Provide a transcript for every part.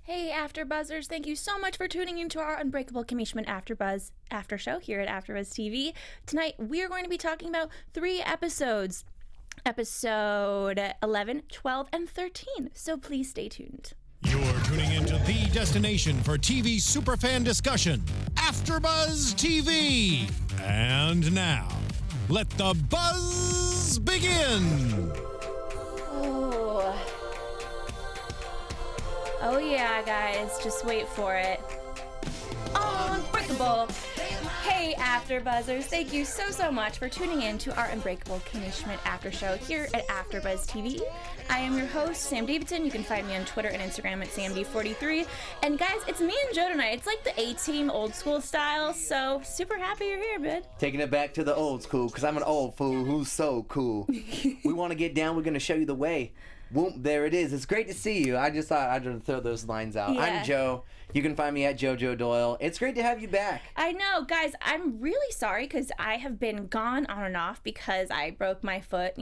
Hey, AfterBuzzers! Thank you so much for tuning into our Unbreakable Kimmy Schmidt AfterBuzz after show here at AfterBuzz TV. Tonight, we are going to be talking about 3 episodes. Episode 11, 12, and 13. So please stay tuned. You're tuning into the destination for TV superfan discussion, AfterBuzz TV. And now, let the buzz begin. Oh yeah, guys, just wait for it. Unbreakable! Hey, AfterBuzzers! Thank you so much for tuning in to our Unbreakable Kimmy Schmidt after show here at AfterBuzz TV. I am your host, Sam Davidson. You can find me on Twitter and Instagram at SamD43. And guys, it's me and Joe tonight. It's like the A-Team old school style, so super happy you're here, bud. Taking it back to the old school, because I'm an old fool who's so cool. We want to get down. We're going to show you the way. Whoop, there it is. It's great to see you. I just thought I'd throw those lines out. Yeah. I'm Joe. You can find me at JoJo Doyle. It's great to have you back. I know, guys, I'm really sorry because I have been gone on and off because I broke my foot,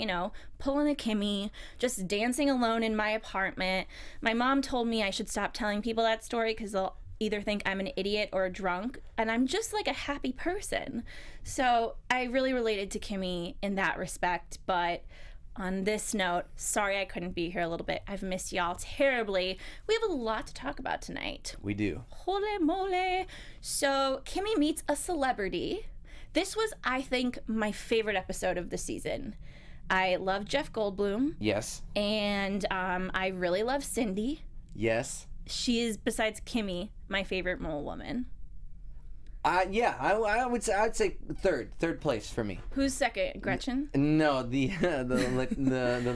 pulling a Kimmy, just dancing alone in my apartment. My mom told me I should stop telling people that story because they'll either think I'm an idiot or a drunk, and I'm just like a happy person. So I really related to Kimmy in that respect, but on this note, sorry I couldn't be here a little bit. I've missed y'all terribly. We have a lot to talk about tonight. We do. Holy moly. So Kimmy meets a celebrity. This was, I think, my favorite episode of the season. I love Jeff Goldblum. Yes. And I really love Cindy. Yes. She is, besides Kimmy, my favorite mole woman. I would say third place for me. Who's second? Gretchen? No, the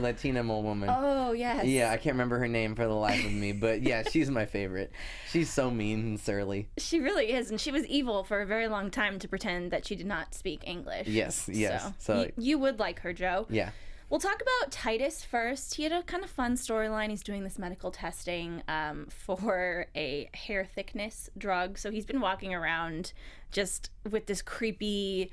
Latina mole woman. Oh, yes. Yeah, I can't remember her name for the life of me, but yeah, she's my favorite. She's so mean and surly. She really is, and she was evil for a very long time to pretend that she did not speak English. Yes. So you would like her, Joe. Yeah. We'll talk about Titus first. He had a kind of fun storyline. He's doing this medical testing for a hair thickness drug. So he's been walking around just with this creepy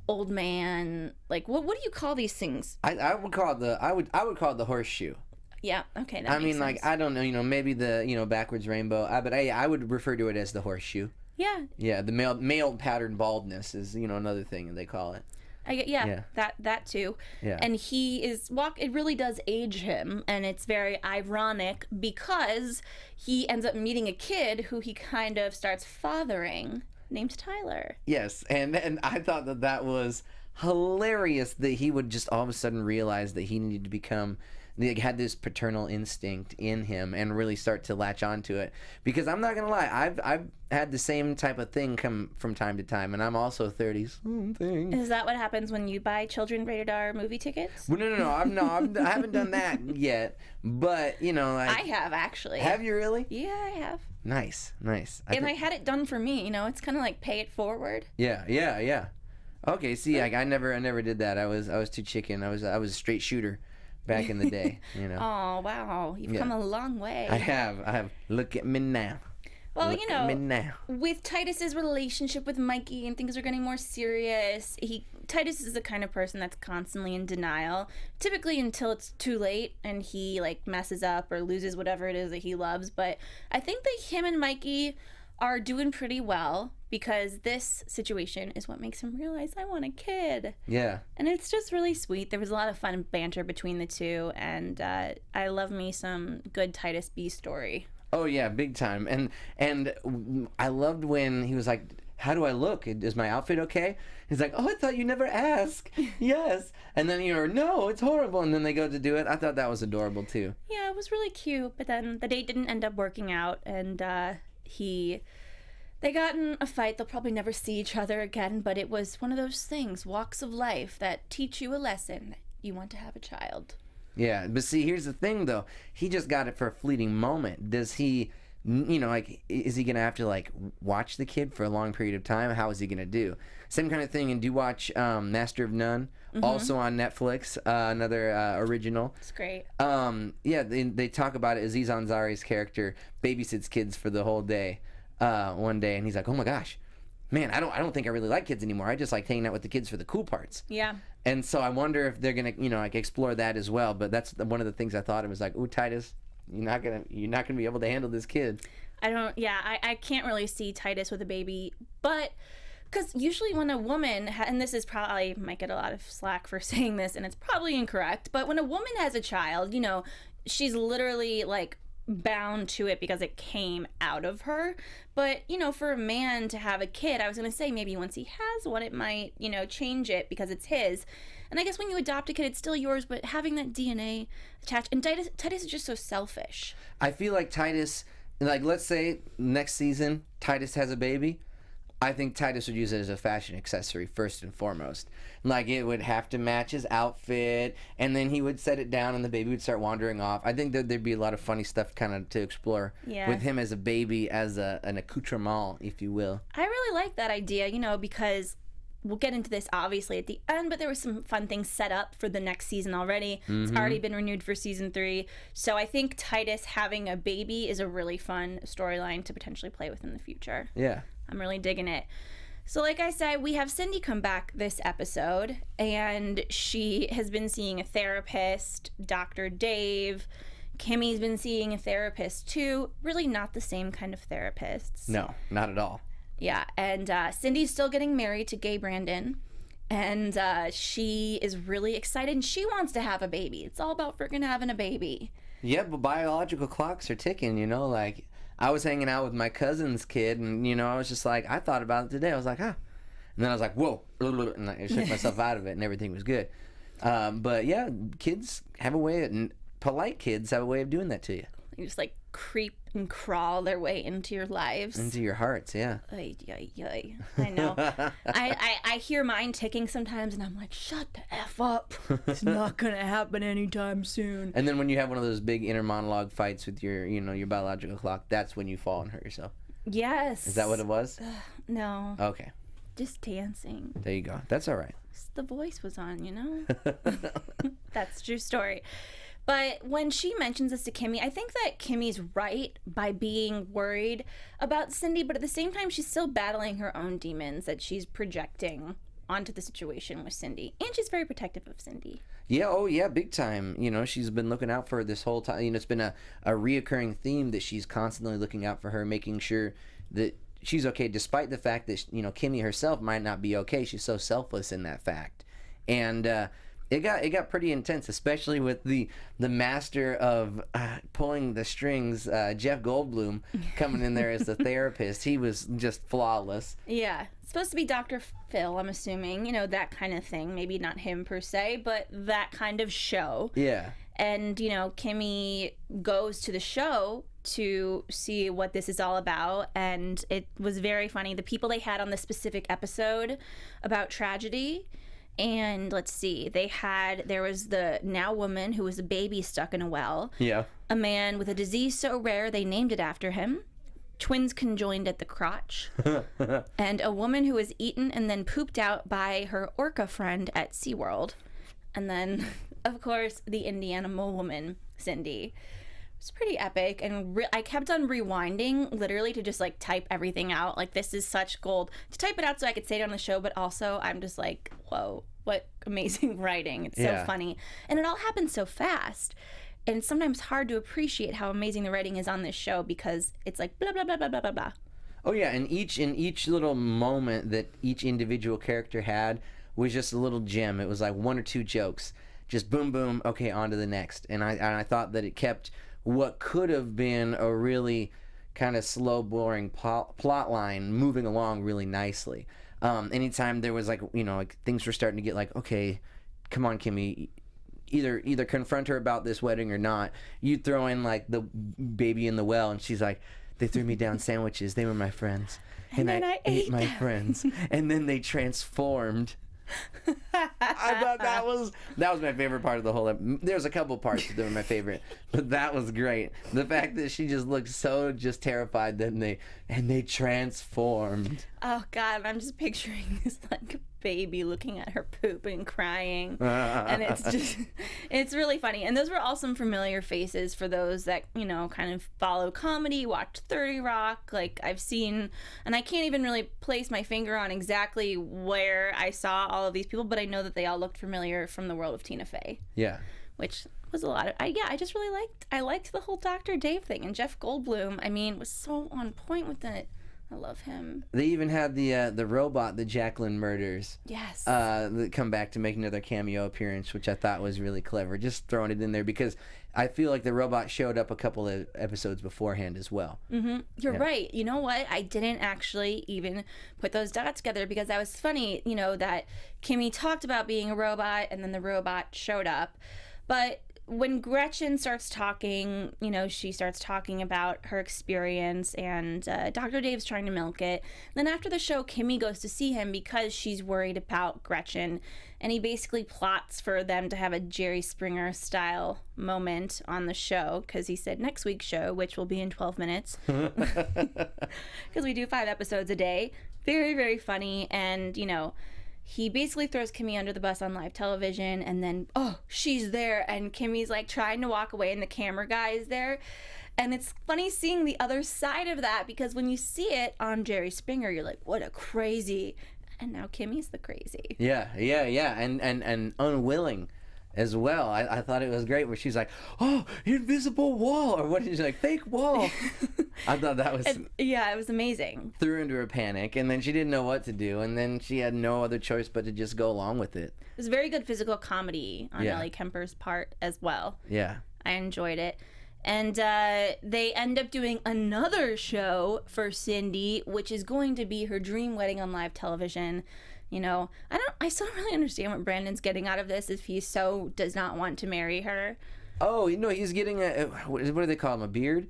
old man. Like, what do you call these things? I would call it the horseshoe. Yeah. Okay. That I makes mean, sense. like, I don't know. Maybe the backwards rainbow. But I would refer to it as the horseshoe. Yeah. Yeah. The male pattern baldness is another thing they call it. That too. Yeah. And it really does age him, and it's very ironic because he ends up meeting a kid who he kind of starts fathering named Tyler. Yes, and I thought that was hilarious that he would just all of a sudden realize that he needed to become, had this paternal instinct in him and really start to latch onto it. Because I'm not gonna lie, I've had the same type of thing come from time to time, and I'm also 30s. Thing. Is that what happens when you buy children rated R movie tickets? Well, no. I haven't done that yet, but I have actually. Have you really? Yeah, I have. Nice. I had it done for me. It's kind of like pay it forward. Yeah. Okay, see, I never did that. I was too chicken. I was a straight shooter back in the day, Oh, wow. You've come a long way. I have. Look at me now. Well, Look at me now. With Titus's relationship with Mikey and things are getting more serious, Titus is the kind of person that's constantly in denial, typically until it's too late and he messes up or loses whatever it is that he loves. But I think that him and Mikey are doing pretty well because this situation is what makes him realize I want a kid. Yeah. And it's just really sweet. There was a lot of fun banter between the two, and I love me some good Titus B story. Oh yeah, big time. And I loved when he was like, "How do I look? Is my outfit okay?" He's like, "Oh, I thought you never ask." Yes. And then "No, it's horrible." And then they go to do it. I thought that was adorable too. Yeah, it was really cute. But then the date didn't end up working out, and they got in a fight. They'll probably never see each other again. But it was one of those things, walks of life, that teach you a lesson. You want to have a child. Yeah, but see, here's the thing though. He just got it for a fleeting moment. Does he, is he gonna have to watch the kid for a long period of time? How is he gonna do? Same kind of thing. And do watch Master of None, also on Netflix, another original. It's great. Yeah, they talk about it. Aziz Ansari's character babysits kids for the whole day, one day, and he's like, "Oh my gosh, man, I don't think I really like kids anymore. I just like hanging out with the kids for the cool parts." Yeah. And so I wonder if they're gonna, explore that as well. But that's one of the things I thought. It was like, "Ooh, Titus, you're not gonna be able to handle this kid." I can't really see Titus with a baby, but because usually when a woman, and this is probably, might get a lot of slack for saying this, and it's probably incorrect, but when a woman has a child, you know, she's literally like bound to it because it came out of her. But, you know, for a man to have a kid, I was going to say maybe once he has one, it might, you know, change it because it's his. And I guess when you adopt a kid, it's still yours, but having that DNA attached, and Titus is just so selfish. I feel like Titus, like, let's say next season Titus has a baby, I think Titus would use it as a fashion accessory first and foremost. Like, it would have to match his outfit, and then he would set it down and the baby would start wandering off. I think that there'd be a lot of funny stuff kind of to explore with him as a baby, as an accoutrement, if you will. I really like that idea, you know, because we'll get into this obviously at the end, but there was some fun things set up for the next season already. It's already been renewed for season 3. So I think Titus having a baby is a really fun storyline to potentially play with in the future. Yeah. I'm really digging it. So like I said, we have Cindy come back this episode, and she has been seeing a therapist, Dr. Dave. Kimmy's been seeing a therapist too. Really not the same kind of therapists. No, not at all. Yeah, and Cindy's still getting married to Gay Brandon, and she is really excited, and she wants to have a baby. It's all about freaking having a baby. Yeah, but biological clocks are ticking, you know, like, I was hanging out with my cousin's kid, and, you know, I was just like, I thought about it today. I was like, huh. And then I was like, whoa. And I shook myself out of it, and everything was good. But, yeah, kids have a way, and polite kids have a way of doing that to you. You just, like, creep and crawl their way into your lives. Into your hearts, yeah. Ay, ay, ay. I know. I hear mine ticking sometimes, and I'm like, shut the F up. It's not going to happen anytime soon. And then when you have one of those big inner monologue fights with your, you know, your biological clock, that's when you fall and hurt yourself. Yes. Is that what it was? No. Okay. Just dancing. There you go. That's all right. The voice was on, you know? That's a true story. But when she mentions this to Kimmy, I think that Kimmy's right by being worried about Cindy, but at the same time, she's still battling her own demons that she's projecting onto the situation with Cindy. And she's very protective of Cindy. Yeah, oh yeah, big time. You know, she's been looking out for her this whole time. You know, it's been a reoccurring theme that she's constantly looking out for her, making sure that she's okay, despite the fact that, you know, Kimmy herself might not be okay. She's so selfless in that fact. And, it got pretty intense, especially with the master of pulling the strings, Jeff Goldblum, coming in there as the therapist. He was just flawless. Yeah. It's supposed to be Dr. Phil, I'm assuming. You know, that kind of thing. Maybe not him per se, but that kind of show. Yeah. And, you know, Kimmy goes to the show to see what this is all about, and it was very funny. The people they had on this specific episode about tragedy. And let's see, there was the now woman who was a baby stuck in a well. Yeah. A man with a disease so rare they named it after him. Twins conjoined at the crotch. And a woman who was eaten and then pooped out by her orca friend at SeaWorld. And then, of course, the Indiana mole woman, Cindy. It's pretty epic, and I kept on rewinding literally to just like type everything out. Like, this is such gold to type it out so I could say it on the show, but also I'm just like, whoa, what amazing writing. It's so funny, and it all happens so fast, and it's sometimes hard to appreciate how amazing the writing is on this show because it's like blah blah blah blah blah blah blah. Oh yeah, and each little moment that each individual character had was just a little gem. It was like one or two jokes, just boom boom, okay, on to the next. And I thought that it kept what could have been a really kind of slow, boring plot line moving along really nicely. Anytime there was, like, you know, like things were starting to get like, okay, come on, Kimmy, either confront her about this wedding or not. You throw in like the baby in the well, and she's like, they threw me down sandwiches. They were my friends, and then I ate my friends, and then they transformed. I thought that was my favorite part of the whole there's a couple parts that were my favorite, but that was great. The fact that she just looked so just terrified, then they transformed. Oh god, I'm just picturing this like baby looking at her poop and crying, and it's really funny. And those were all some familiar faces for those that, you know, kind of follow comedy, watched 30 Rock. Like, I've seen, and I can't even really place my finger on exactly where I saw all of these people, but I know that they all looked familiar from the world of Tina Fey. Yeah. Which was a lot of, I just really liked the whole Dr. Dave thing. And Jeff Goldblum, I mean, was so on point with it. I love him. They even had the robot that Jacqueline murders. Yes. That come back to make another cameo appearance, which I thought was really clever. Just throwing it in there because I feel like the robot showed up a couple of episodes beforehand as well. Mm-hmm. You're right. You know what? I didn't actually even put those dots together because that was funny, you know, that Kimmy talked about being a robot and then the robot showed up. But when Gretchen starts talking, you know, she starts talking about her experience, and Dr. Dave's trying to milk it. Then after the show, Kimmy goes to see him because she's worried about Gretchen, and he basically plots for them to have a Jerry Springer-style moment on the show, because he said next week's show, which will be in 12 minutes, because we do 5 episodes a day. Very, very funny, and, you know, he basically throws Kimmy under the bus on live television, and then, oh, she's there, and Kimmy's like trying to walk away, and the camera guy is there. And it's funny seeing the other side of that, because when you see it on Jerry Springer, you're like, what a crazy. And now Kimmy's the crazy. Yeah, and unwilling as well. I thought it was great where she's like, oh, invisible wall, or what is she like, fake wall. I thought that was... yeah, it was amazing. Threw her into a panic, and then she didn't know what to do, and then she had no other choice but to just go along with it. It was very good physical comedy on Ellie Kemper's part as well. Yeah. I enjoyed it. And they end up doing another show for Cindy, which is going to be her dream wedding on live television. You know, I still don't really understand what Brandon's getting out of this if he so does not want to marry her. Oh, you know, he's getting what do they call him, a beard?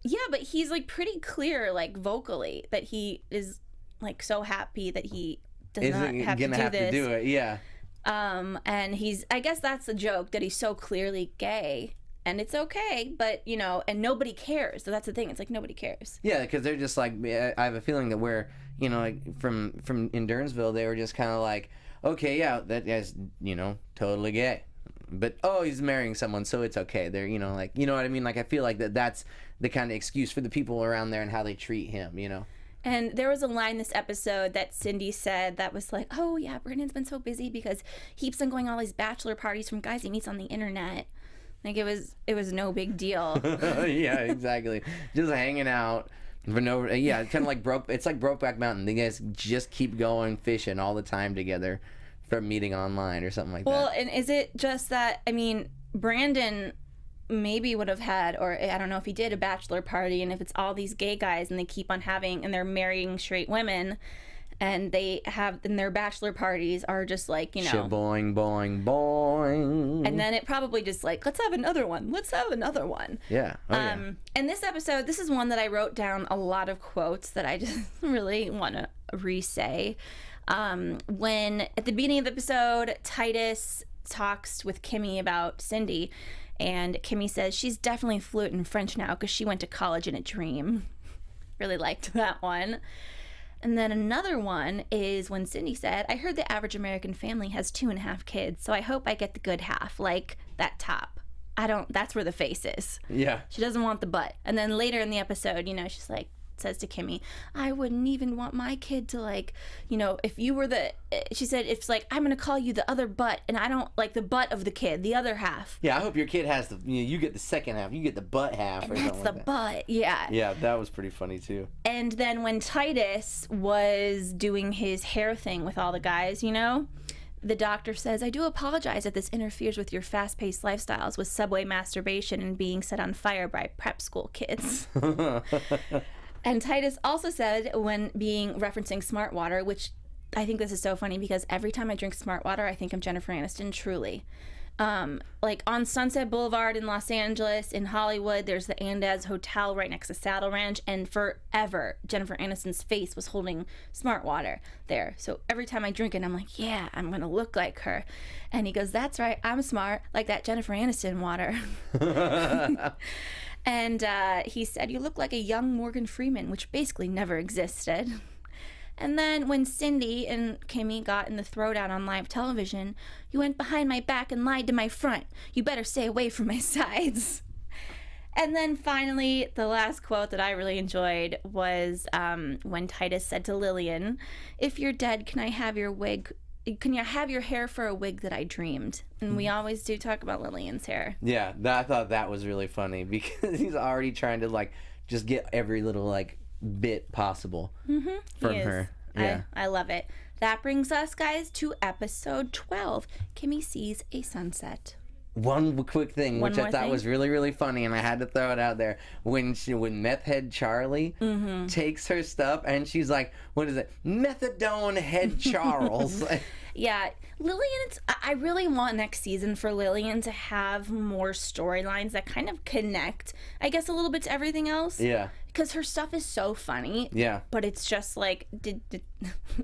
Yeah, but he's like pretty clear, like vocally, that he is like so happy that he does not have to do this. To do it, yeah. And I guess that's the joke, that he's so clearly gay. And it's okay, but, you know, and nobody cares. So that's the thing. It's like nobody cares. Yeah, because they're just like, I have a feeling that we're, you know, like from in Durnsville, they were just kind of like, okay, yeah, that guy's, you know, totally gay. But, oh, he's marrying someone, so it's okay. They're, you know, like, you know what I mean? Like, I feel like that's the kind of excuse for the people around there and how they treat him, you know? And there was a line this episode that Cindy said that was like, oh, yeah, Brandon's been so busy because he keeps on going all these bachelor parties from guys he meets on the internet. Like, it was no big deal. Yeah, exactly. Just hanging out for no. Yeah, kind of like It's like Brokeback Mountain. The guys just keep going fishing all the time together, from meeting online or something like that. Well, and is it just that? I mean, Brandon maybe would have had, or I don't know if he did, a bachelor party, and if it's all these gay guys and they keep on having, and they're marrying straight women. And they have, and their bachelor parties are just like, you know. Boing, boing, boing. And then it probably just like, let's have another one. Let's have another one. Yeah. Oh, yeah. And this episode, this is one that I wrote down a lot of quotes that I just really want to re-say. When, at the beginning of the episode, Titus talks with Kimmy about Cindy. And Kimmy says, she's definitely fluent in French now because she went to college in a dream. Really liked that one. And then another one is when Cindy said, I heard the average American family has 2.5 kids, so I hope I get the good half, like that top. That's where the face is. Yeah. She doesn't want the butt. And then later in the episode, you know, she's like, says to Kimmy, I wouldn't even want my kid to, like, you know, if you were she said, it's like, I'm going to call you the other butt, and I don't like the butt of the kid, the other half. Yeah, I hope your kid has you get the second half, you get the butt half, and or that's something the like that. butt, yeah. Yeah, that was pretty funny too. And then when Titus was doing his hair thing with all the guys, you know, the doctor says, I do apologize if this interferes with your fast-paced lifestyles with subway masturbation and being set on fire by prep school kids. And Titus also said, when referencing Smart Water, which I think this is so funny because every time I drink Smart Water, I think of Jennifer Aniston, truly. Like on Sunset Boulevard in Los Angeles, in Hollywood, there's the Andaz Hotel right next to Saddle Ranch, and forever Jennifer Aniston's face was holding Smart Water there. So every time I drink it, I'm like, yeah, I'm gonna look like her. And he goes, that's right, I'm smart, like that Jennifer Aniston water. And he said, you look like a young Morgan Freeman, which basically never existed. And then when Cindy and Kimmy got in the throwdown on live television, you went behind my back and lied to my front. You better stay away from my sides. And then finally, the last quote that I really enjoyed was when Titus said to Lillian, if you're dead, can I have your wig can you have your hair for a wig that I dreamed? And we always do talk about Lillian's hair. Yeah, I thought that was really funny because he's already trying to like just get every little like bit possible from her. Yeah, I love it. That brings us, guys, to episode 12. Kimmy sees a sunset. One quick thing, which I thought was really, really funny, and I had to throw it out there. When Meth Head Charlie takes her stuff, and she's like, what is it? Methadone Head Charles. Yeah, Lillian, I really want next season for Lillian to have more storylines that kind of connect, I guess, a little bit to everything else. Yeah. Because her stuff is so funny. Yeah. But it's just like,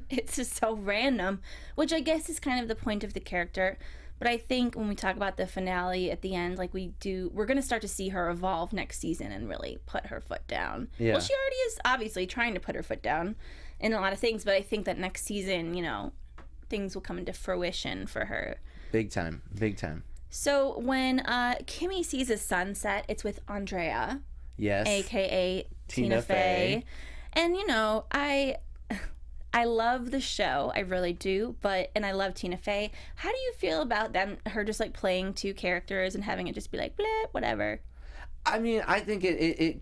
it's just so random, which I guess is kind of the point of the character. But I think when we talk about the finale at the end, like we're going to start to see her evolve next season and really put her foot down. Yeah. Well, she already is obviously trying to put her foot down in a lot of things, but I think that next season, you know, things will come into fruition for her. Big time. Big time. So when Kimmy sees a sunset, it's with Andrea. Yes. AKA Tina Fey. And, you know, I love the show, I really do, and I love Tina Fey. How do you feel about her just like playing two characters and having it just be like, bleh, whatever? I mean, I think it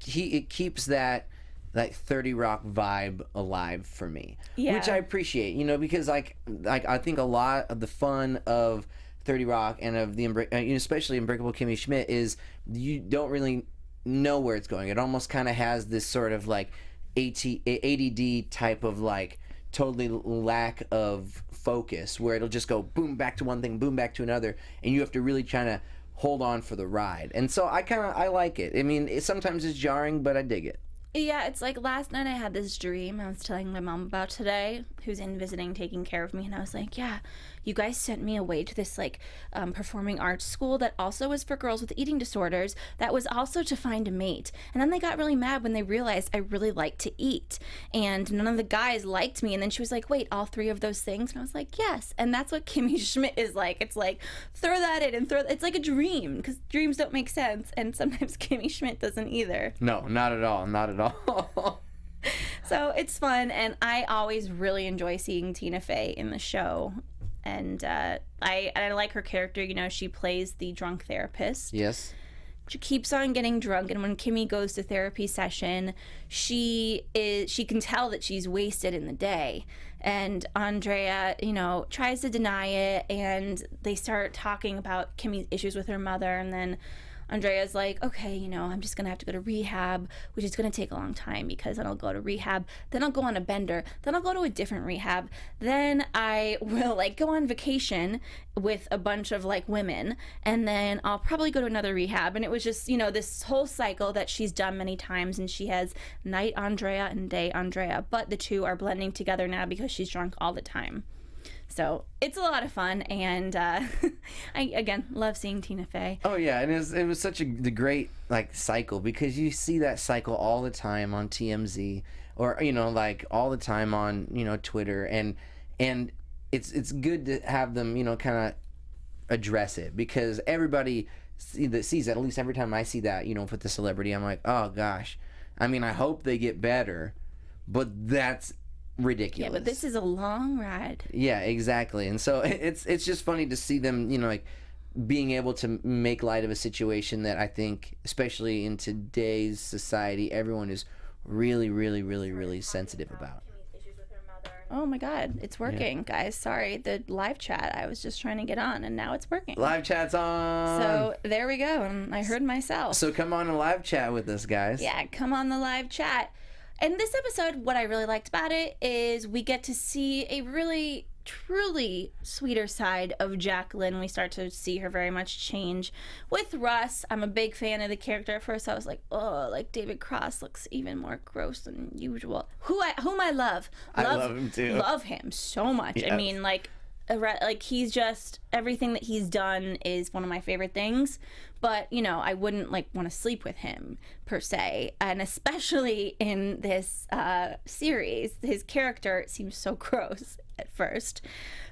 keeps that like 30 Rock vibe alive for me, which I appreciate, you know, because like I think a lot of the fun of 30 Rock and of the especially Unbreakable Kimmy Schmidt is you don't really know where it's going. It almost kind of has this sort of like ADD type of like totally lack of focus where it'll just go boom back to one thing, boom back to another, and you have to really try to hold on for the ride. And so I like it. I mean, sometimes it's jarring, but I dig it. Yeah, it's like last night I had this dream I was telling my mom about today, who's in visiting, taking care of me, and I was like, yeah, you guys sent me away to this like performing arts school that also was for girls with eating disorders, that was also to find a mate. And then they got really mad when they realized I really like to eat, and none of the guys liked me. And then she was like, wait, all three of those things? And I was like, yes. And that's what Kimmy Schmidt is like. It's like, throw that in and it's like a dream, because dreams don't make sense, and sometimes Kimmy Schmidt doesn't either. No, not at all. Not at all. So it's fun, and I always really enjoy seeing Tina Fey in the show. And I like her character. You know, she plays the drunk therapist. Yes. She keeps on getting drunk, and when Kimmy goes to therapy session, she can tell that she's wasted in the day. And Andrea, you know, tries to deny it, and they start talking about Kimmy's issues with her mother, and then Andrea's like, okay, you know, I'm just going to have to go to rehab, which is going to take a long time, because then I'll go to rehab, then I'll go on a bender, then I'll go to a different rehab, then I will like go on vacation with a bunch of like women, and then I'll probably go to another rehab. And it was just, you know, this whole cycle that she's done many times, and she has night Andrea and day Andrea, but the two are blending together now because she's drunk all the time. So it's a lot of fun, and I again love seeing Tina Fey. Oh yeah, and it was such the great like cycle, because you see that cycle all the time on TMZ, or you know, like all the time on, you know, Twitter, and it's good to have them, you know, kind of address it, because everybody sees that. At least every time I see that, you know, with the celebrity, I'm like, oh gosh, I mean, I hope they get better, but that's ridiculous. Yeah, but this is a long ride. Yeah, exactly. And so it's just funny to see them, you know, like being able to make light of a situation that I think, especially in today's society, everyone is really, really, really, really sensitive about. Oh my God, it's working, guys. Sorry, the live chat, I was just trying to get on, and now it's working. Live chat's on. So there we go, and I heard myself. So come on and live chat with us, guys. Yeah, come on the live chat. And this episode, what I really liked about it is we get to see a really, truly sweeter side of Jacqueline. We start to see her very much change. With Russ, I'm a big fan of the character. At first, I was like, oh, like David Cross looks even more gross than usual. Whom I love. I love him too. Love him so much. Yes. I mean, like he's just, everything that he's done is one of my favorite things. But, you know, I wouldn't like want to sleep with him per se. And especially in this series, his character seems so gross at first.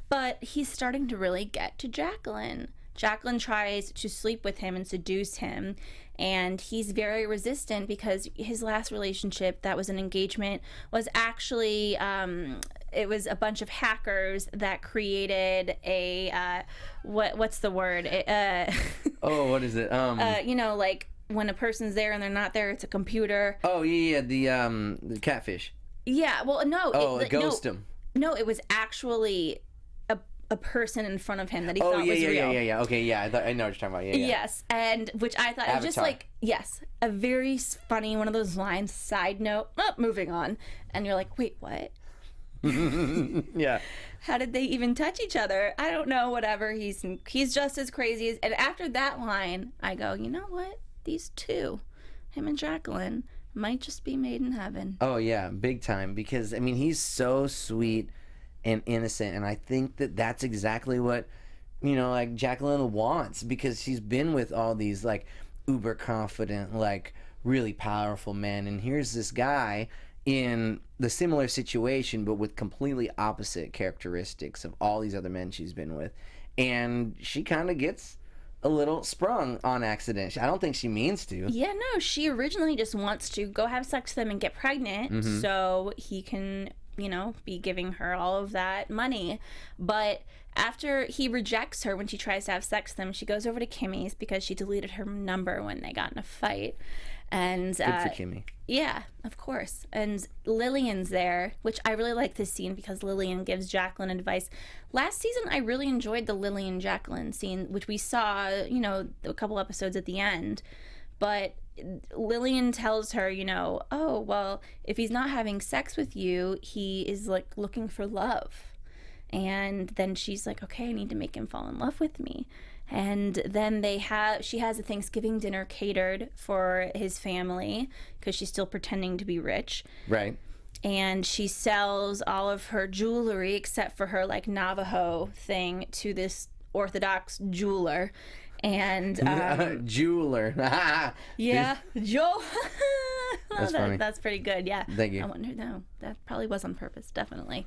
But he's starting to really get to Jacqueline. Jacqueline tries to sleep with him and seduce him, and he's very resistant, because his last relationship, that was an engagement, was actually it was a bunch of hackers that created a what's the word? Oh, what is it? You know, like when a person's there and they're not there, it's a computer. Oh yeah, the catfish. Yeah, well, no. Oh, ghost him. No, it was actually a person in front of him that he thought was real. Yeah. Okay, yeah, I know what you're talking about. Yeah. Yes, and which I thought was just like, yes, a very funny one of those lines. Side note, moving on, and you're like, wait, what? Yeah. How did they even touch each other? I don't know. Whatever. He's just as crazy as. And after that line, I go, you know what? These two, him and Jacqueline, might just be made in heaven. Oh yeah, big time. Because I mean, he's so sweet and innocent, and I think that that's exactly what, you know, like Jacqueline wants, because she's been with all these like uber confident, like really powerful men, and here's this guy in the similar situation but with completely opposite characteristics of all these other men she's been with, and she kind of gets a little sprung on accident. I don't think she means to. Yeah, no, she originally just wants to go have sex with him and get pregnant so he can, you know, be giving her all of that money. But after he rejects her when she tries to have sex with him, she goes over to Kimmy's because she deleted her number when they got in a fight. And good for Kimmy. Yeah, of course. And Lillian's there, which I really like this scene because Lillian gives Jacqueline advice. Last season, I really enjoyed the Lillian Jacqueline scene, which we saw, you know, a couple episodes at the end. But Lillian tells her, you know, oh, well, if he's not having sex with you, he is like looking for love. And then she's like, okay, I need to make him fall in love with me. And then she has a Thanksgiving dinner catered for his family because she's still pretending to be rich. Right. And she sells all of her jewelry except for her like Navajo thing to this Orthodox jeweler. And jeweler. Yeah, Joe. That's funny. That's pretty good. Yeah. Thank you. I wonder. No, that probably was on purpose. Definitely.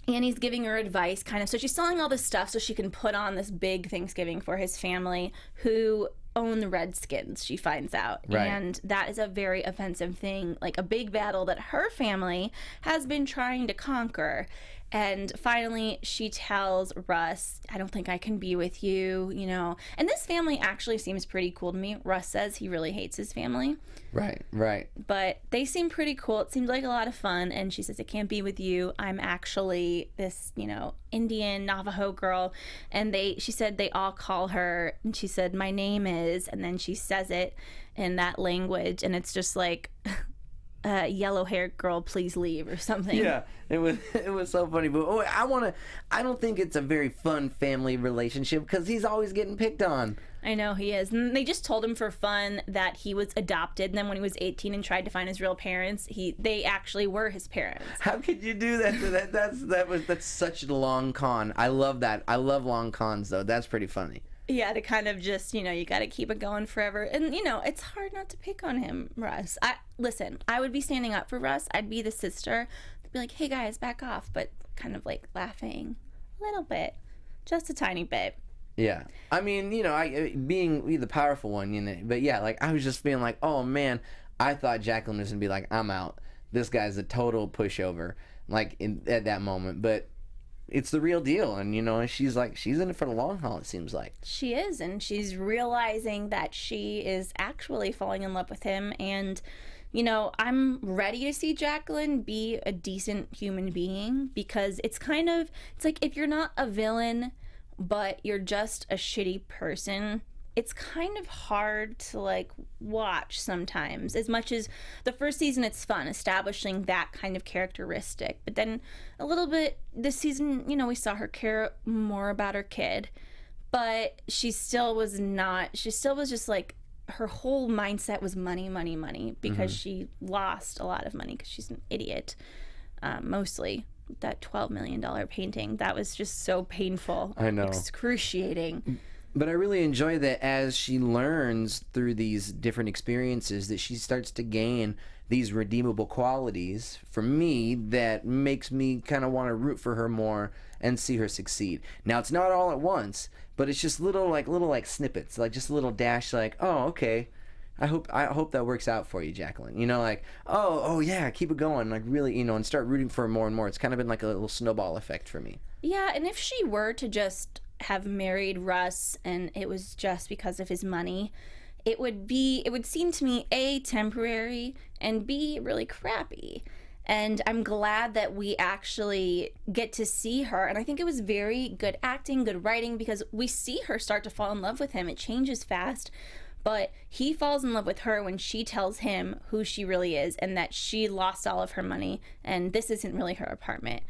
And he's giving her advice, kind of. So she's selling all this stuff so she can put on this big Thanksgiving for his family, who own the Redskins, she finds out. Right. And that is a very offensive thing, like a big battle that her family has been trying to conquer. And finally, she tells Russ, I don't think I can be with you, you know. And this family actually seems pretty cool to me. Russ says he really hates his family. Right. But they seem pretty cool. It seems like a lot of fun. And she says, I can't be with you. I'm actually this, you know, Indian Navajo girl. And she said they all call her. And she said, my name is. And then she says it in that language. And it's just like... yellow-haired girl, please leave, or something. Yeah, it was so funny. But I don't think it's a very fun family relationship because he's always getting picked on. I know he is. And they just told him for fun that he was adopted, and then when he was 18 and tried to find his real parents, they actually were his parents. How could you do that? That's such a long con. I love that. I love long cons though. That's pretty funny. Yeah, to kind of just, you know, you got to keep it going forever. And, you know, it's hard not to pick on him, Russ. Listen, I would be standing up for Russ. I'd be the sister. I'd be like, hey, guys, back off. But kind of like laughing a little bit. Just a tiny bit. Yeah. I mean, you know, being the powerful one, you know. But, yeah, like, I was just feeling like, oh, man, I thought Jacqueline was going to be like, I'm out. This guy's a total pushover, like, at that moment. But... it's the real deal, and you know, she's in it for the long haul, it seems like. She is, and she's realizing that she is actually falling in love with him. And you know, I'm ready to see Jacqueline be a decent human being, because it's like if you're not a villain but you're just a shitty person, it's kind of hard to like watch sometimes. As much as the first season, it's fun establishing that kind of characteristic, but then a little bit this season, you know, we saw her care more about her kid, but she still was just like, her whole mindset was money because she lost a lot of money because she's an idiot. Mostly that $12 million painting, that was just so painful. I know, excruciating. But I really enjoy that as she learns through these different experiences that she starts to gain these redeemable qualities for me that makes me kind of want to root for her more and see her succeed. Now, it's not all at once, but it's just little snippets, like just a little dash, like, oh, okay, I hope that works out for you, Jacqueline. You know, like, oh yeah, keep it going. Like, really, you know, and start rooting for more and more. It's kind of been like a little snowball effect for me. Yeah, and if she were to just have married Russ and it was just because of his money, it would seem to me, A, temporary, and B, really crappy. And I'm glad that we actually get to see her. And I think it was very good acting, good writing, because we see her start to fall in love with him. It changes fast, but he falls in love with her when she tells him who she really is and that she lost all of her money and this isn't really her apartment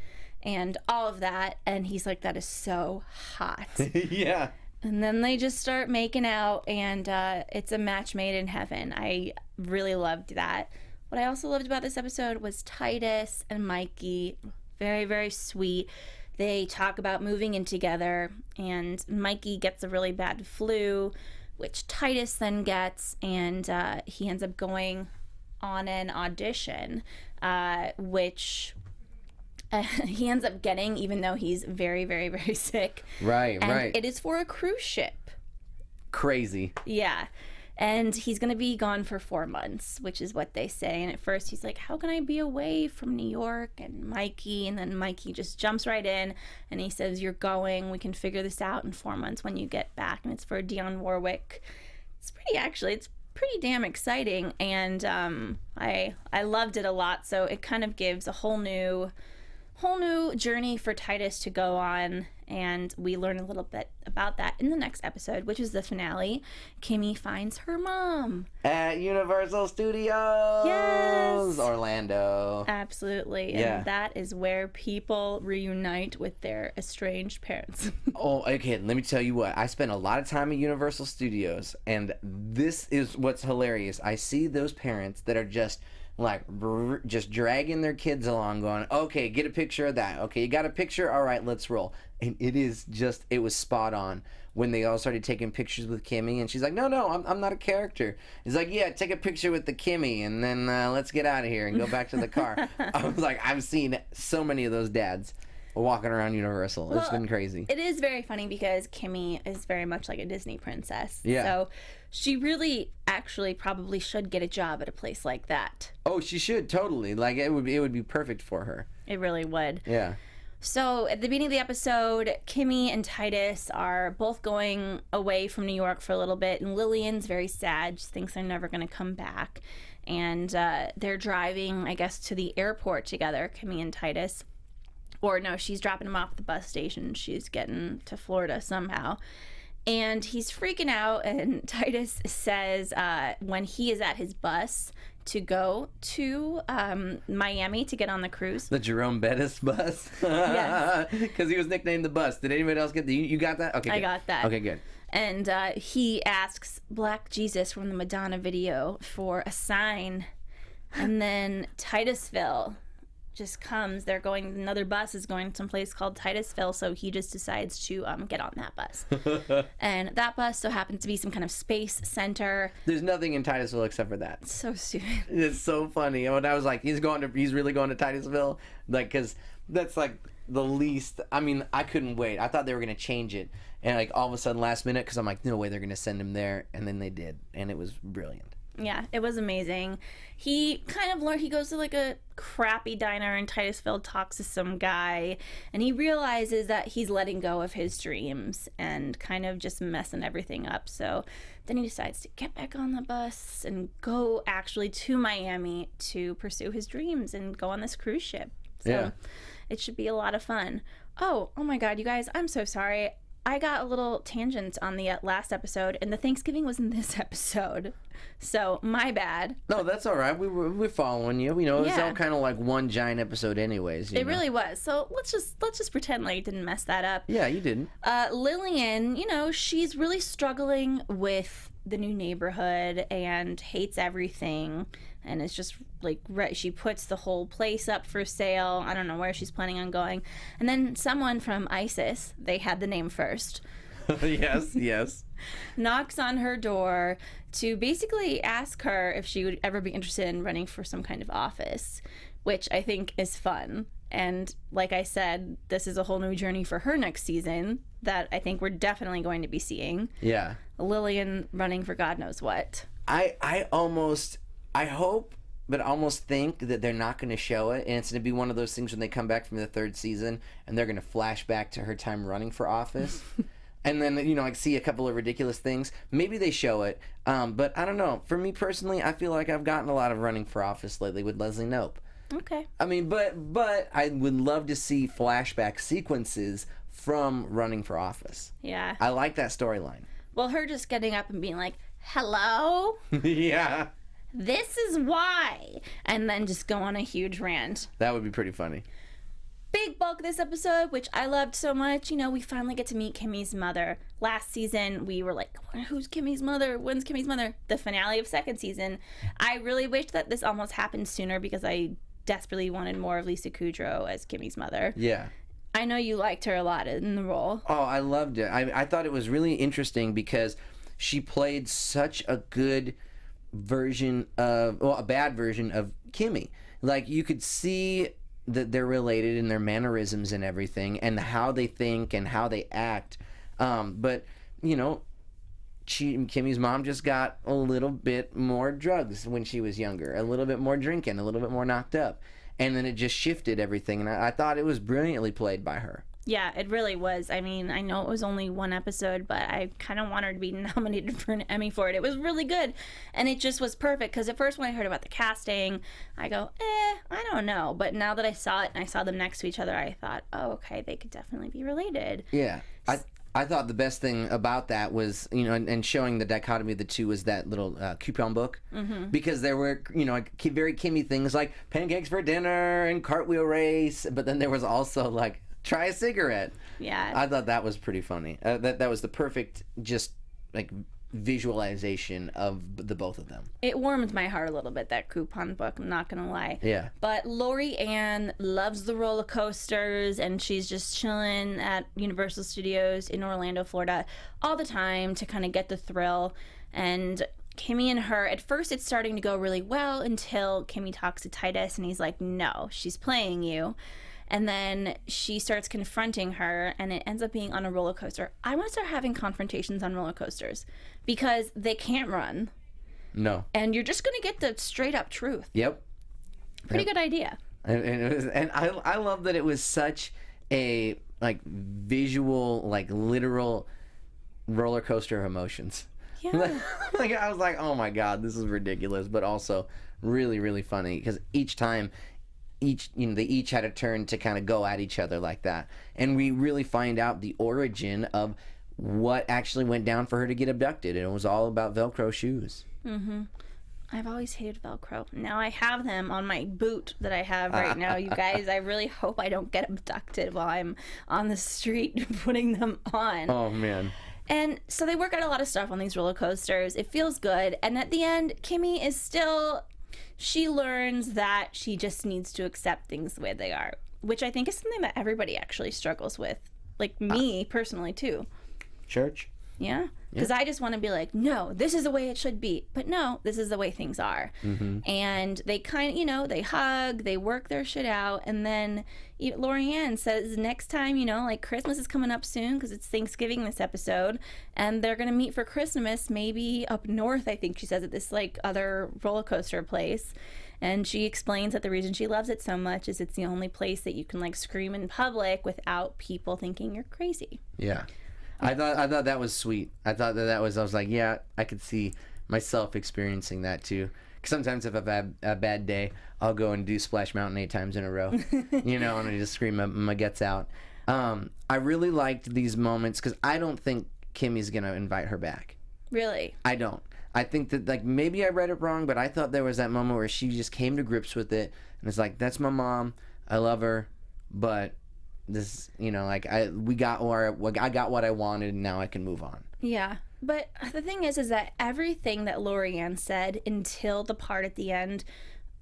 and all of that. And he's like, that is so hot. Yeah. And then they just start making out, and it's a match made in heaven. I really loved that. What I also loved about this episode was Titus and Mikey. Very, very sweet. They talk about moving in together, and Mikey gets a really bad flu, which Titus then gets, and he ends up going on an audition, which he ends up getting, even though he's very, very, very sick. Right, and right. it is for a cruise ship. Crazy. Yeah. And he's going to be gone for 4 months, which is what they say. And at first he's like, how can I be away from New York and Mikey? And then Mikey just jumps right in and he says, you're going. We can figure this out in 4 months when you get back. And it's for Dionne Warwick. It's pretty damn exciting. And I loved it a lot. So it kind of gives a whole new journey for Titus to go on, and we learn a little bit about that in the next episode, which is the finale. Kimmy finds her mom at Universal Studios. Yes, Orlando. Absolutely. Yeah. And that is where people reunite with their estranged parents. Oh, okay, let me tell you what. I spent a lot of time at Universal Studios, and this is what's hilarious. I see those parents that are just just dragging their kids along, going, okay, get a picture of that. Okay, you got a picture? All right, let's roll. And it was spot on when they all started taking pictures with Kimmy, and she's like, no, I'm not a character. He's like, yeah, take a picture with the Kimmy, and then let's get out of here and go back to the car. I was like, I've seen so many of those dads walking around Universal. It's been crazy. It is very funny because Kimmy is very much like a Disney princess. Yeah. So she really actually probably should get a job at a place like that. Oh, she should, totally. Like, it would be perfect for her. It really would. Yeah. So at the beginning of the episode, Kimmy and Titus are both going away from New York for a little bit, and Lillian's very sad. She thinks they're never going to come back. And they're driving, I guess, to the airport together, Kimmy and Titus. Or no, she's dropping him off at the bus station. She's getting to Florida somehow. And he's freaking out, and Titus says when he is at his bus to go to Miami to get on the cruise. The Jerome Bettis bus? Yes. Because he was nicknamed the bus. Did anybody else get you got that? Okay, I good. got that. Okay, good. And he asks Black Jesus from the Madonna video for a sign. And then Titusville just comes. Another bus is going someplace called Titusville, so he just decides to get on that bus. And that bus so happens to be some kind of space center. There's nothing in Titusville except for that. So stupid. It's so funny. When I was like, he's really going to Titusville, like, because that's like the least. I mean, I couldn't wait. I thought they were gonna change it, and like all of a sudden last minute, because I'm like, no way they're gonna send him there, and then they did, and it was brilliant. Yeah, it was amazing. He kind of learned, he goes to like a crappy diner in Titusville, talks to some guy, and he realizes that he's letting go of his dreams and kind of just messing everything up. So then he decides to get back on the bus and go actually to Miami to pursue his dreams and go on this cruise ship. So yeah. It should be a lot of fun. Oh my God, you guys, I'm so sorry. I got a little tangent on the last episode, and the Thanksgiving was in this episode. So, my bad. No, that's all right. We're following you. You know, it was Yeah. all kind of like one giant episode anyways. You It know? really was. So, let's just pretend like I didn't mess that up. Yeah, you didn't. Lillian, she's really struggling with the new neighborhood and hates everything. And it's just like, she puts the whole place up for sale. I don't know where she's planning on going. And then someone from ISIS, they had the name first, yes. knocks on her door to basically ask her if she would ever be interested in running for some kind of office, which I think is fun. And like I said, this is a whole new journey for her next season that I think we're definitely going to be seeing. Yeah. Lillian running for God knows what. I hope, but almost think that they're not going to show it, and it's going to be one of those things when they come back from the 3rd season, and they're going to flash back to her time running for office. And then, like, see a couple of ridiculous things. Maybe they show it, but I don't know. For me personally, I feel like I've gotten a lot of running for office lately with Leslie Knope. Okay. I mean, but I would love to see flashback sequences from running for office. Yeah. I like that storyline. Well, her just getting up and being like, hello? Yeah. This is why. And then just go on a huge rant. That would be pretty funny. Big bulk of this episode, which I loved so much. We finally get to meet Kimmy's mother. Last season, we were like, who's Kimmy's mother? When's Kimmy's mother? The finale of 2nd season. I really wished that this almost happened sooner because I desperately wanted more of Lisa Kudrow as Kimmy's mother. Yeah. I know you liked her a lot in the role. Oh, I loved it. I thought it was really interesting because she played such a good version of, well, a bad version of Kimmy. Like, you could see that they're related in their mannerisms and everything, and how they think and how they act. But, Kimmy's mom just got a little bit more drugs when she was younger, a little bit more drinking, a little bit more knocked up. And then it just shifted everything, and I thought it was brilliantly played by her. Yeah, it really was. I mean, I know it was only one episode, but I kind of wanted her to be nominated for an Emmy for it. It was really good, and it just was perfect, because at first when I heard about the casting, I go, I don't know. But now that I saw it and I saw them next to each other, I thought, oh, okay, they could definitely be related. Yeah. I thought the best thing about that was, and showing the dichotomy of the two was that little coupon book. Mm-hmm. Because there were, very Kimmy things like pancakes for dinner and cartwheel race, but then there was also, like, try a cigarette. Yeah. I thought that was pretty funny. That was the perfect, just, like, visualization of the both of them. It warmed my heart a little bit, that coupon book, I'm not gonna lie. Yeah. But Lori Ann loves the roller coasters, and she's just chilling at Universal Studios in Orlando, Florida all the time to kind of get the thrill. And Kimmy and her, at first it's starting to go really well until Kimmy talks to Titus and he's like, no, she's playing you. And then she starts confronting her, and it ends up being on a roller coaster. I want to start having confrontations on roller coasters because they can't run. No. And you're just going to get the straight up truth. Yep. Pretty good idea. And I love that it was such a, like, visual, like, literal roller coaster of emotions. Yeah. Like, I was like, oh my God, this is ridiculous, but also really, really funny, because each time they each had a turn to kind of go at each other like that, and we really find out the origin of what actually went down for her to get abducted, and it was all about Velcro shoes. Mm-hmm. I've always hated Velcro. Now I have them on my boot that I have right now, you guys. I really hope I don't get abducted while I'm on the street putting them on. Oh man. And so they work out a lot of stuff on these roller coasters. It feels good, and at the end, Kimmy is still, she learns that she just needs to accept things the way they are, which I think is something that everybody actually struggles with, like me personally too. Church? Yeah, because I just want to be like, no, this is the way it should be, but no, this is the way things are. Mm-hmm. And they kind of, they hug, they work their shit out, and then Lori Ann says next time, like Christmas is coming up soon because it's Thanksgiving this episode, and they're gonna meet for Christmas maybe up north, I think she says, at this like other roller coaster place. And she explains that the reason she loves it so much is it's the only place that you can like scream in public without people thinking you're crazy. Yeah. I thought that was sweet. I thought that was, I was like, yeah, I could see myself experiencing that too. 'Cause sometimes if I've had a bad day, I'll go and do Splash Mountain 8 times in a row, and I just scream my guts out. I really liked these moments because I don't think Kimmy's going to invite her back. Really? I don't. I think that, like, maybe I read it wrong, but I thought there was that moment where she just came to grips with it, and it's like, that's my mom, I love her, but this, like, I got what I wanted, and now I can move on. Yeah, but the thing is that everything that Lori Ann said until the part at the end,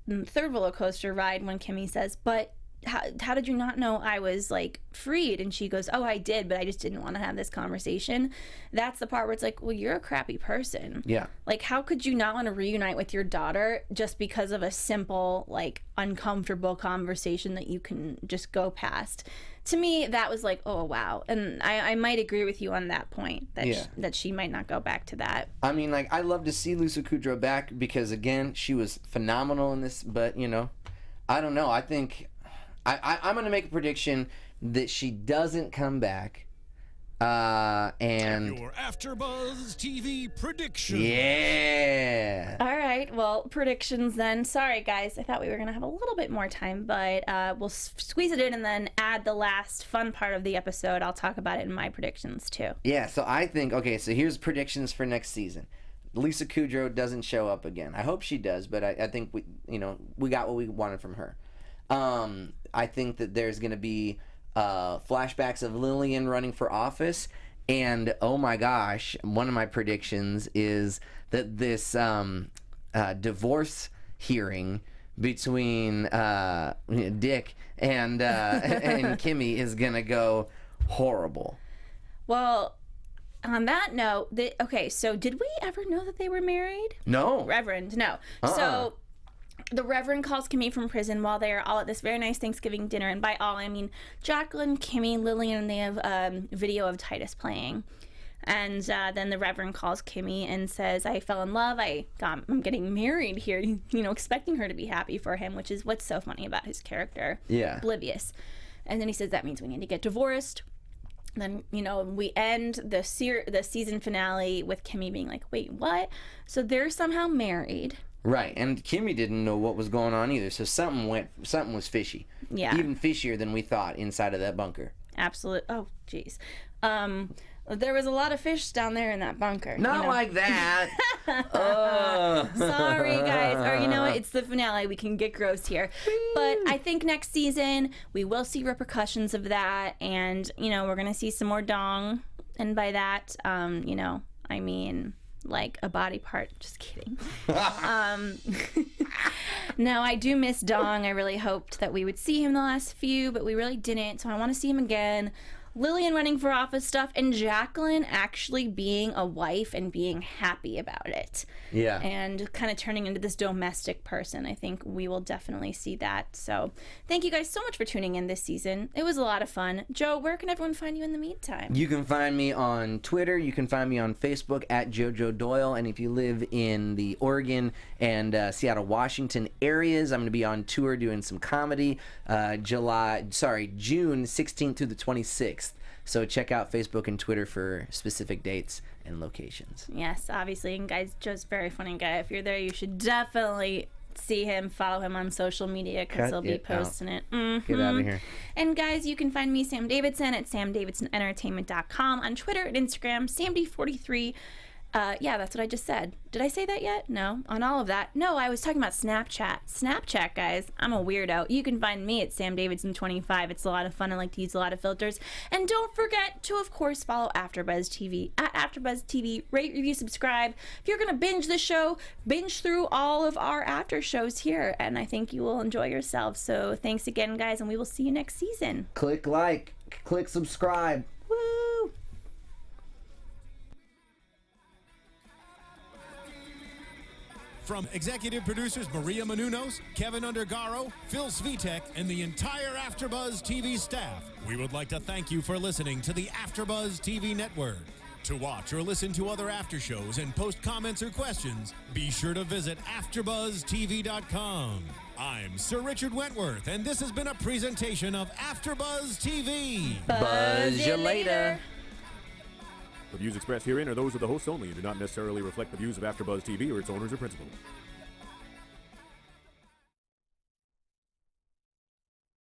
the third roller coaster ride, when Kimmy says, but how did you not know I was like freed? And she goes, oh, I did, but I just didn't want to have this conversation. That's the part where it's like, well, you're a crappy person. Yeah. Like, how could you not want to reunite with your daughter just because of a simple, like, uncomfortable conversation that you can just go past? To me, that was like, oh, wow. And I might agree with you on that point, that, that she might not go back to that. I mean, like, I love to see Lisa Kudrow back because, again, she was phenomenal in this. But, you know, I don't know. I think I'm going to make a prediction that she doesn't come back. And your AfterBuzz TV prediction. Yeah. All right. Well, predictions then. Sorry, guys. I thought we were going to have a little bit more time, but we'll squeeze it in and then add the last fun part of the episode. I'll talk about it in my predictions, too. Yeah, so I think, okay, so here's predictions for next season. Lisa Kudrow doesn't show up again. I hope she does, but I think we got what we wanted from her. I think that there's going to be flashbacks of Lillian running for office, and oh my gosh, one of my predictions is that this divorce hearing between Dick and Kimmy is going to go horrible. Well, on that note, okay, so did we ever know that they were married? No. Reverend, no. So the Reverend calls Kimmy from prison while they are all at this very nice Thanksgiving dinner. And by all, I mean Jacqueline, Kimmy, Lillian, and they have a video of Titus playing. And then the Reverend calls Kimmy and says, I fell in love. I'm getting married here, you know, expecting her to be happy for him, which is what's so funny about his character. Yeah. Oblivious. And then he says, that means we need to get divorced. Then, you know, we end the season finale with Kimmy being like, wait, what? So they're somehow married. Right, and Kimmy didn't know what was going on either, so something was fishy. Yeah. Even fishier than we thought inside of that bunker. Absolute. Oh, jeez. There was a lot of fish down there in that bunker. Not like that. Sorry, guys. Or you know what? It's the finale. We can get gross here. But I think next season we will see repercussions of that, and you know we're gonna see some more dong, and by that, you know, I mean like a body part. Just kidding. No, I do miss Dong. I really hoped that we would see him the last few, but we really didn't. So I want to see him again. Lillian running for office stuff, and Jacqueline actually being a wife and being happy about it. Yeah. And kind of turning into this domestic person. I think we will definitely see that. So thank you guys so much for tuning in this season. It was a lot of fun. Joe, where can everyone find you in the meantime? You can find me on Twitter. You can find me on Facebook at JoJo Doyle. And if you live in the Oregon and Seattle, Washington areas, I'm going to be on tour doing some comedy June 16th through the 26th. So check out Facebook and Twitter for specific dates and locations. Yes, obviously. And guys, Joe's a very funny guy. If you're there, you should definitely see him, follow him on social media because he'll be posting it. Get out of here. And guys, you can find me, Sam Davidson, at samdavidsonentertainment.com, on Twitter and Instagram, samd43. Yeah, that's what I just said. Did I say that yet? No. On all of that? No, I was talking about Snapchat. Snapchat, guys. I'm a weirdo. You can find me at samdavidson25. It's a lot of fun. I like to use a lot of filters. And don't forget to, of course, follow AfterBuzz TV at AfterBuzz TV. Rate, review, subscribe. If you're going to binge the show, binge through all of our after shows here. And I think you will enjoy yourselves. So thanks again, guys, and we will see you next season. Click like. Click subscribe. Woo! From executive producers Maria Menounos, Kevin Undergaro, Phil Svitek, and the entire AfterBuzz TV staff, we would like to thank you for listening to the AfterBuzz TV network. To watch or listen to other after shows and post comments or questions, be sure to visit AfterBuzzTV.com. I'm Sir Richard Wentworth, and this has been a presentation of AfterBuzz TV. Buzz you later. The views expressed herein are those of the hosts only and do not necessarily reflect the views of AfterBuzz TV or its owners or principals.